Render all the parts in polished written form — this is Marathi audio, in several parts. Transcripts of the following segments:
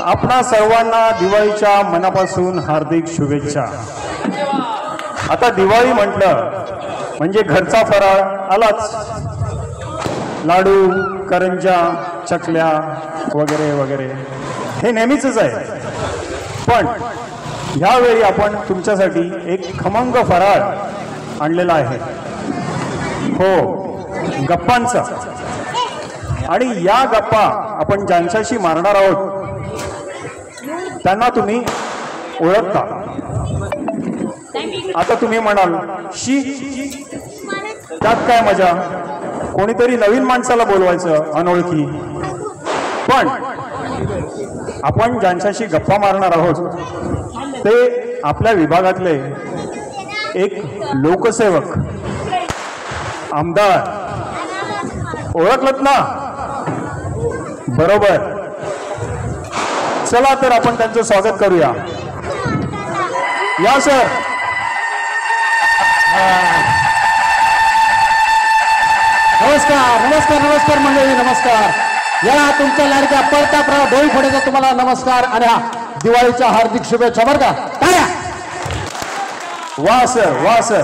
आपणा सर्वांना दिवाळीच्या मनापासून हार्दिक शुभेच्छा। आता दिवाळी म्हटलं म्हणजे घरचा फराळ आलाच, लाडू, करंजा, चकल्या वगैरे वगैरे हे नेहमीच आहे। पण ह्यावेळी आपण तुमच्यासाठी एक खमंग फराळ आणलेला आहे, हो, गप्पांचा। आणि या गप्पा आपण ज्यांच्याशी मारणार आहोत त्यांना तुम्ही ओळखता। आता तुम्ही म्हणाल, शी त्यात काय मजा, कोणीतरी नवीन माणसाला बोलवायचं अनोळखी। पण आपण ज्यांच्याशी गप्पा मारणार आहोत ते आपल्या विभागातले एक लोकसेवक, आमदार, ओळखलत ना? बरोबर। चला तर आपण त्यांचं स्वागत करूया। या सर। नमस्कार नमस्कार नमस्कार मंडळी, नमस्कार। या तुमच्या लाडक्या प्रतापराव डोईफोडेचा तुम्हाला नमस्कार आणि हा दिवाळीच्या हार्दिक शुभेच्छा बरं का। टाळ्या। वा सर, वा सर,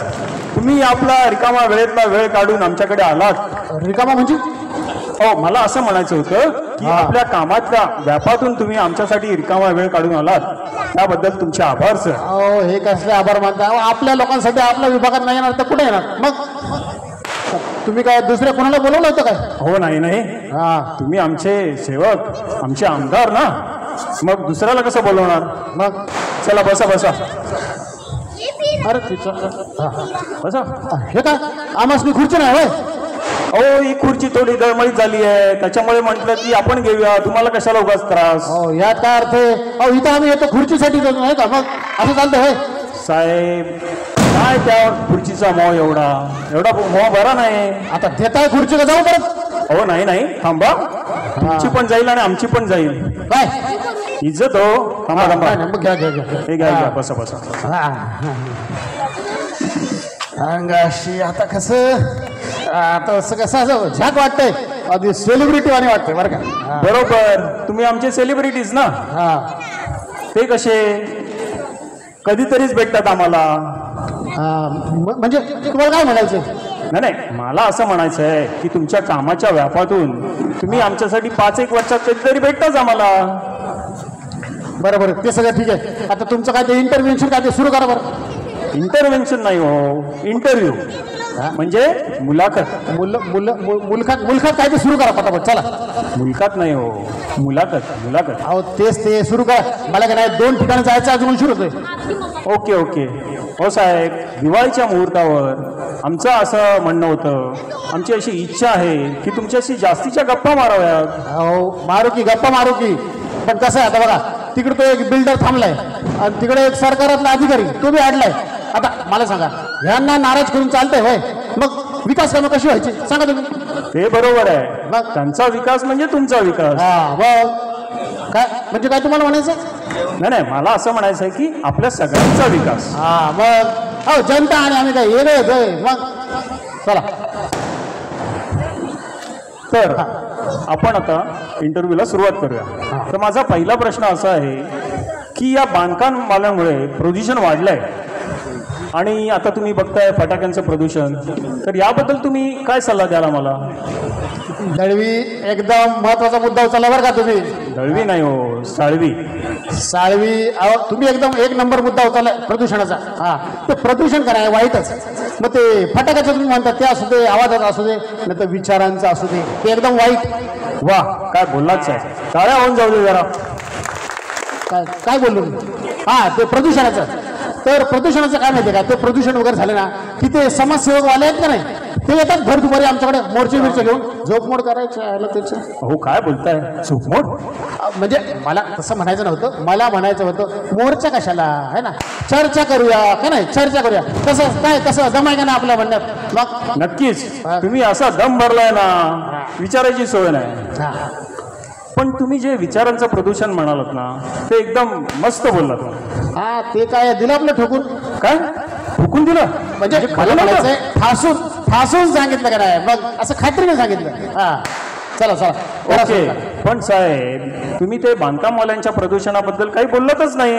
तुम्ही आपला रिकामा वेळेतला वेळ काढून आमच्याकडे आलात। रिकामा म्हणजे? हो, मला असं म्हणायचं होतं की आपल्या कामातल्या व्यापातून तुम्ही आमच्यासाठी रिकामा वेळ काढून आलात, त्याबद्दल तुमचे आभार सर। अहो, हे कसले आभार मानता? आपल्या लोकांसाठी आपल्या विभागात नाही येणार तर कुठे येणार? मग तुम्ही काय दुसऱ्या कोणाला बोलवलं होतं काय? हो, नाही नाही, तुम्ही आमचे सेवक, आमचे आमदार ना, मग दुसऱ्याला कसं बोलवणार? मग चला बसा बसा। अरे तिचं बसा। हे काय आम्हाला खुर्ची नाही होय? अहो, ही खुर्ची थोडी दळमळीत झाली आहे, त्याच्यामुळे म्हटलं की आपण घेऊया, तुम्हाला कशाला उगाच त्रास। हो, यात काय अर्थ आहे? अहो, इथं आम्ही येतो खुर्चीसाठी नाही का? मग असं चालतं होय साहेब? काय त्या खुर्चीचा मोह एवढा एवढा मोह बरा नाही। आता देताय खुर्ची का जाऊ परत? हो, नाही नाही, थांबा, तुमची पण जाईल आणि आमची पण जाईल। काय इज्जत हो, थांबा थांबा। मग घ्या घ्या घ्या हे घ्या घ्या, बसा बसा। अंगाशी आता कसं, आता कसं असं झाक वाटतंय, आधी सेलिब्रिटी वाणी वाटतंय बरं का। बरोबर, तुम्ही आमचे सेलिब्रिटीज ना। ते कसे कधीतरीच भेटतात आम्हाला। म्हणजे तुम्हाला काय म्हणायचं? नाही नाही, मला असं म्हणायचं आहे की तुमच्या कामाच्या व्यापातून तुम्ही आमच्यासाठी 5-1 वर्षात कधीतरी भेटताच आम्हाला। बरं बरं, ते सगळं ठीक आहे। आता तुमचं काय ते इंटरव्हेन्शन काय ते सुरू करा बरं। इंटरव्हेन्शन नाही हो, इंटरव्ह्यू म्हणजे मुलाखत। मुलखात काय ते सुरू करा पटापट, चला। मुलाखत नाही हो, मुलाखत मुलाखत। अहो, तेच ते सुरू करा। मला काय नाही 2 ठिकाणी जायचं अजून सुरू होतंय। Okay okay. हो साहेब, दिवाळीच्या मुहूर्तावर आमचं असं म्हणणं होतं, आमची अशी इच्छा आहे की तुमच्याशी जास्तीच्या गप्पा माराव्यात। अहो, मारू की गप्पा मारू की, पण कसं आहे आता बघा, तिकडे तो एक बिल्डर थांबलाय आणि तिकडे एक सरकारातला अधिकारी तो बी अडलाय। आता मला सांगा, ह्यांना नाराज करून चालतंय होय? मग विकास कामं कशी व्हायची सांगा तुम्ही? ते बरोबर आहे, मग त्यांचा विकास म्हणजे तुमचा विकास। काय म्हणजे काय तुम्हाला म्हणायचं? नाही नाही, मला असं म्हणायचं आहे की आपल्या सगळ्यांचा विकास। मग हो, जनता आणि आम्ही काय वेगळेच आहे। मग चला तर आपण आता इंटरव्ह्यूला सुरुवात करूया। तर माझा पहिला प्रश्न असा आहे की या बांधकामवाल्यांमुळे प्रदूषण वाढलंय आणि आता तुम्ही बघताय फटाक्यांचं प्रदूषण, तर याबद्दल तुम्ही काय सल्ला द्याल आम्हाला? दळवी एकदम महत्वाचा मुद्दा उचलला बरं का तुम्ही। दळवी नाही हो, साळवी। साळवी, तुम्ही एकदम 1 नंबर मुद्दा उचलला प्रदूषणाचा। ते प्रदूषण काय वाईटच, मग ते फटाक्याचं तुम्ही म्हणतात ते असू दे, आवाजाचं असू दे, नाही तर विचारांचं असू दे, ते एकदम वाईट। वा, काय बोललाच आहे, टाळ्या होऊन जाऊ दे जरा। काय काय बोललो मी? ते प्रदूषणाचं। तर प्रदूषणाचं काय माहिती आहे का, ते प्रदूषण वगैरे झालं ना की ते समाजसेवक वाले आहेत का नाही, ते येतात भर दुपारी आमच्याकडे मोर्चे बिरचे घेऊन, झोपमोड करायचं त्याचं। हो, काय बोलताय, झोपमोड? म्हणजे मला तसं म्हणायचं नव्हतं, मला म्हणायचं होतं मोर्चा कशाला आहे ना, चर्चा करूया का नाही, चर्चा करूया। कसं काय, कसं दमाय का ना आपल्या म्हणण्यात? मग नक्कीच, तुम्ही असा दम भरलाय ना, विचारायची सोय नाही। पण तुम्ही जे विचारांचं प्रदूषण म्हणालात ना, ते एकदम मस्त बोललात। ते काय दिलं आपलं ठोकून? काय ठोकून दिलं म्हणजे मला म्हणायचंय ठासून सांगितलं का नाही, मग असं खात्रीने सांगितलं। चला चला करा ओके, सुरू. पण साहेब तुम्ही ते बांधकामवाल्यांच्या प्रदूषणाबद्दल काही बोलतच नाही.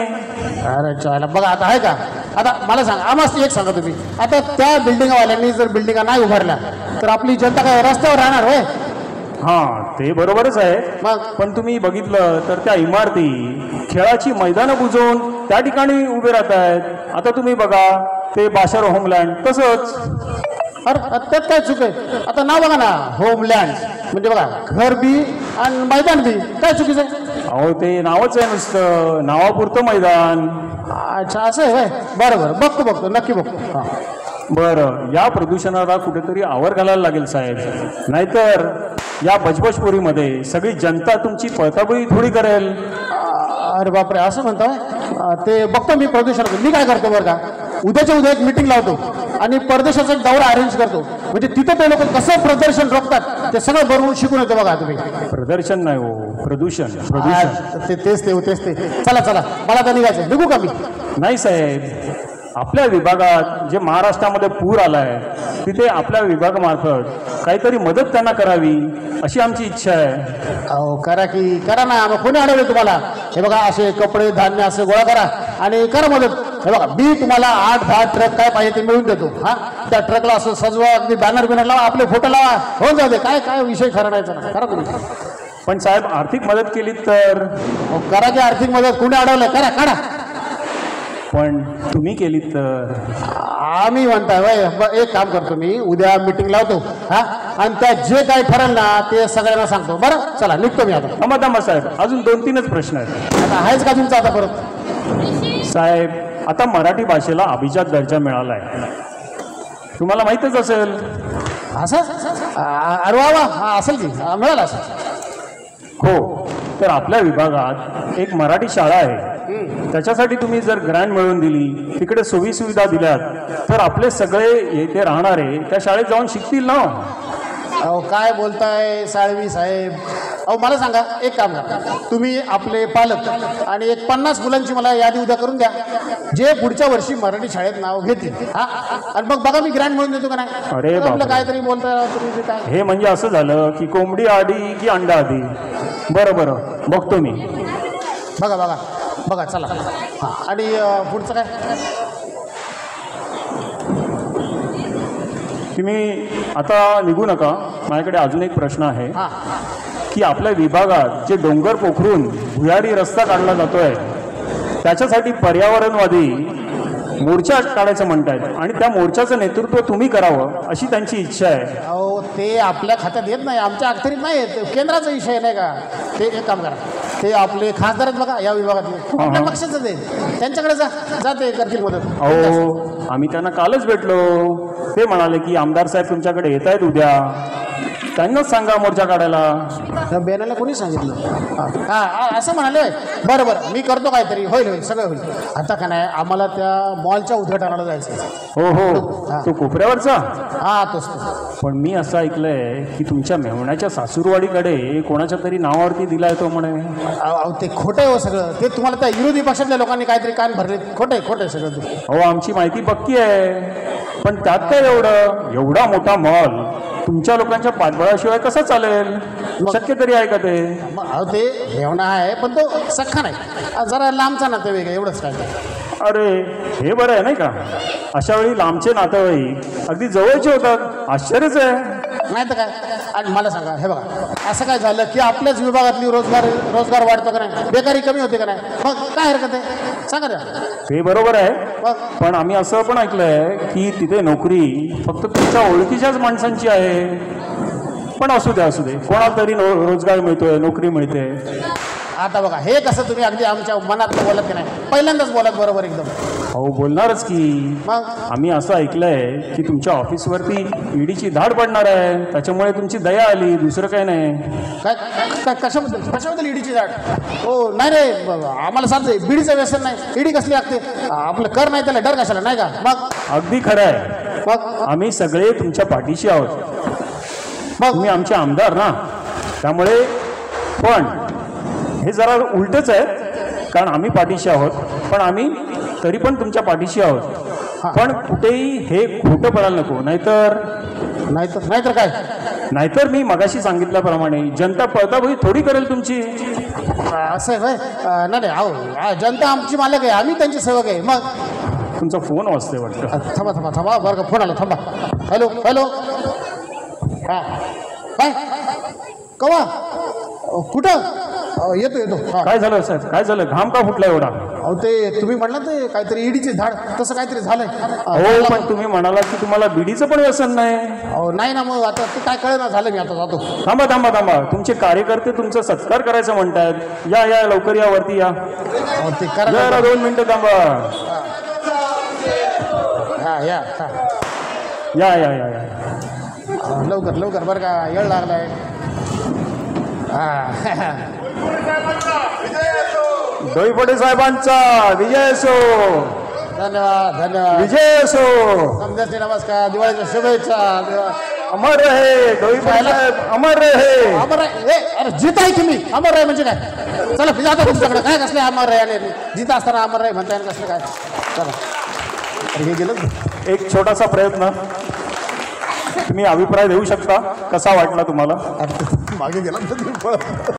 अरे चायला बघा आता आहे का. आता मला सांगा, आम्हाला एक सांगा तुम्ही, आता त्या बिल्डिंगवाल्यांनी जर बिल्डिंगा नाही उभारल्या तर आपली जनता काय रस्त्यावर राहणार होय? हां, ते बरोबरच आहे. मग पण तुम्ही बघितलं तर त्या इमारती खेळाची मैदानं बुजवून त्या ठिकाणी उभे राहत आहेत. आता तुम्ही बघा ते बाशर होमलँड तसंच. अरे त्यात काय चूक आहे? आता नाव बघा ना, होमलँड म्हणजे बघा घर बी आणि मैदान बी, काय चुकीचं आहे? अहो ते नावच आहे, नुसतं नावापुरतं मैदान. अच्छा असं आहे होय. बरं बरं, बघतो नक्की बघतो. हां बरं, या प्रदूषणाला कुठेतरी आवर घालायला लागेल साहेब, नाहीतर या बजबजपुरीमध्ये सगळी जनता तुमची पळताबळी थोडी करेल. अरे बापरे, असं म्हणताय? ते बघतो मी प्रदूषणाचं. मी काय करतो बरं का, उद्याच्या उद्या एक मिटिंग लावतो आणि परदेशाचा एक दौरा अरेंज करतो. म्हणजे तिथं ते लोक कसं प्रदर्शन रोखतात ते सगळं बरोबर शिकून येतो बघा तुम्ही. प्रदर्शन नाही हो, प्रदूषण. तेच ते. चला मला आता निघायचं. निघू का मी? नाही साहेब, आपल्या विभागात जे महाराष्ट्रामध्ये पूर आलाय तिथे आपल्या विभागामार्फत काहीतरी मदत त्यांना करावी अशी आमची इच्छा आहे. अहो करा ना. मग कोणी अडवलं तुम्हाला? हे बघा, असे कपडे धान्य असे गोळा करा आणि करा मदत. हे बघा, मी तुम्हाला 8-10 ट्रक काय पाहिजे ते मिळून देतो. हा, त्या ट्रकला असं सजवा, अगदी बॅनर लावा, आपले फोटो लावा, होऊन जाऊ दे. काय विषय ठरवायचा ना, करा तुम्ही. पण साहेब आर्थिक मदत केली तर? करा की आर्थिक मदत. कोणी अडवलं? करा. पण तुम्ही केली तर? आम्ही म्हणताय वय, एक काम करतो मी, उद्या मीटिंग लावतो. हा, आणि त्यात जे काय ठरेल ना ते सगळ्यांना सांगतो. बरं, चला निघतो मी आता. थांबा साहेब, अजून 2-3च प्रश्न आहेत. आता आहेच का तुमचा आता परत? साहेब, आता मराठी भाषेला अभिजात दर्जा मिळाला आहे, तुम्हाला माहीतच असेल. असं? अरे वा, हा असेल की, मिळालं असेल. हो, तर आपल्या विभागात एक मराठी शाळा आहे. त्याच्यासाठी तुम्ही जर ग्रँट मिळवून दिली, तिकडे सोयीसुविधा दिल्यात, तर आपले सगळे येथे राहणारे त्या शाळेत जाऊन शिकतील ना. अहो काय बोलताय साळवी साहेब? अहो मला सांगा, एक काम करा, तुम्ही आपले पालक आणि एक 50 मुलांची मला यादी उद्या करून द्या, जे पुढच्या वर्षी मराठी शाळेत नाव घेतील. हा, आणि मग बघा मी ग्रँट मिळून देतो का नाही. अरे आपलं बापरे. काहीतरी बोलताय तुम्ही काय. हे म्हणजे असं झालं की कोंबडी आधी की अंडा आधी? बरं, बघतो मी. बघा चला. हां, आणि पुढचं काय? तुम्ही आता निघू नका, माझ्याकडे अजून एक प्रश्न आहे हां, की आपल्या विभागात जे डोंगर पोखरून भुयारी रस्ता काढला जातोय त्याच्यासाठी पर्यावरणवादी मोर्चा काढायचं म्हणतायत आणि त्या मोर्चाचं नेतृत्व तुम्ही करावं अशी त्यांची इच्छा आहे. अहो ते आपल्या खात्यात येत नाही, आमच्या अखत्यारीत नाही येत, केंद्राचा विषय नाही का. ते एक काम करा, ते आपले खासदार आहेत बघा या विभागातले, आपल्या पक्षाचं ते, त्यांच्याकडे जाते करतील मदत. अहो आम्ही त्यांना कालच भेटलो, ते म्हणाले की आमदार साहेब तुमच्याकडे येत आहेत उद्या, त्यांनाच सांगा मोर्चा काढायला. बेनाला कोणी सांगितलं? हां असं म्हणाले. बरं मी करतो काहीतरी, होईल सगळं होईल. आता का नाही, आम्हाला त्या मॉलच्या उद्घाटनाला जायचं. हो, तो कोपऱ्यावरचा? हां तोच. पण मी असं ऐकलंय की तुमच्या मेहुण्याच्या सासूरवाडीकडे कोणाच्या तरी नावावरती दिलाय तो म्हणे. अहो ते खोटं आहे हो सगळं. ते तुम्हाला त्या विरोधी पक्षातल्या लोकांनी काहीतरी कान भरले. खोटं सगळं ते. अहो आमची माहिती पक्की आहे, पण त्यात काय एवढा मोठा मॉल तुमच्या लोकांच्या पाठबळाशिवाय कसं चालेल? शक्य तरी आहे का ते? अहो ते मेवणा आहे, पण तो सख्खा नाही, जरा लांबचा नातं वेगळं, एवढंच काय. अरे हे बरं आहे नाही का, अशा वेळी लांबचे नातेवाईक अगदी जवळचे होतात. आश्चर्यच आहे. नाही तर काय. आणि मला सांगा, हे बघा, असं काय झालं की आपल्याच विभागातली रोजगार वाढतो का नाही, बेकारी कमी होते का नाही, मग काय हरकत आहे सांगा द्या. ते बरोबर आहे, मग पण आम्ही असं पण ऐकलंय की तिथे नोकरी फक्त तुमच्या ओळखीच्याच माणसांची आहे. पण असू दे, कोणाला तरी रोजगार मिळतोय, नोकरी मिळते. आता बघा, हे कसं तुम्ही अगदी आमच्या मनात बोलत की नाही, पहिल्यांदाच बोलत बरोबर एकदम. हो बोलणारच की. मग आम्ही असं ऐकलंय की तुमच्या ऑफिसवरती ईडीची धाड पडणार आहे, त्याच्यामुळे तुमची दया आली, दुसरं काही नाही. काय कशाबद्दल ईडीची झाड? हो नाही रे, आम्हाला सांगते बीडीचं व्यसन नाही, ईडी कसली लागते, आपलं कर नाही त्याला डर कशाला, नाही का. मग अगदी खरं आहे, मग आम्ही सगळे तुमच्या पाठीशी आहोत. मग तुम्ही आमचे आमदार ना, त्यामुळे. पण हे जरा उलटच आहे, कारण आम्ही पाठीशी आहोत, पण आम्ही तरी पण तुमच्या पाठीशी आहोत. पण कुठेही हे खोटं पडायला नको, नाहीतर नाहीतर काय? नाहीतर मी मगाशी सांगितल्याप्रमाणे जनता पळताभुई थोडी करेल तुमची. असं आहे होय? नाही अहो, जनता आमची मालक आहे, आम्ही त्यांची सेवक आहे. मग तुमचा फोन वाजतोय वाटतं. थांबा बरं का, फोन आला, थांबा. हॅलो हां काय कवा कुठं? येतो हां. काय झालं साहेब, काय झालं? घाम का फुटला एवढा? अहो ते तुम्ही म्हणला ते काहीतरी ईडीचे झाड, तसं काहीतरी झालंय. हो, पण तुम्ही म्हणालात की तुम्हाला बिडीचं पण व्यसन नाही. अहो नाही ना, मग आता ते काय कळेना झालं, मी आता जातो. थांबा, तुमचे कार्यकर्ते तुमचा सत्कार करायचं म्हणतात. या लवकर या, वरती या. अहो ते करा जरा 2 मिनिटं थांबा. हां या लवकर बरं का, येळ लागलाय. डोईफोडे साहेबांचा विजय असो. धन्यवाद. विजय असो. समजाचे नमस्कार, दिवाळीच्या शुभेच्छा. अमर रहे डोईफोडे साहेब, अमर रहे. अमर आहे? अरे जित आहे तुम्ही, अमर आहे म्हणजे काय? चला जाता तुमच्याकडे. काय कसले अमर आहे? आणि जित असताना अमर आहे म्हणताय, कसलं काय? चला. अरे हे गेलं. एक छोटासा प्रयत्न, तुम्ही अभिप्राय देऊ शकता, कसा वाटला तुम्हाला? मागे गेला.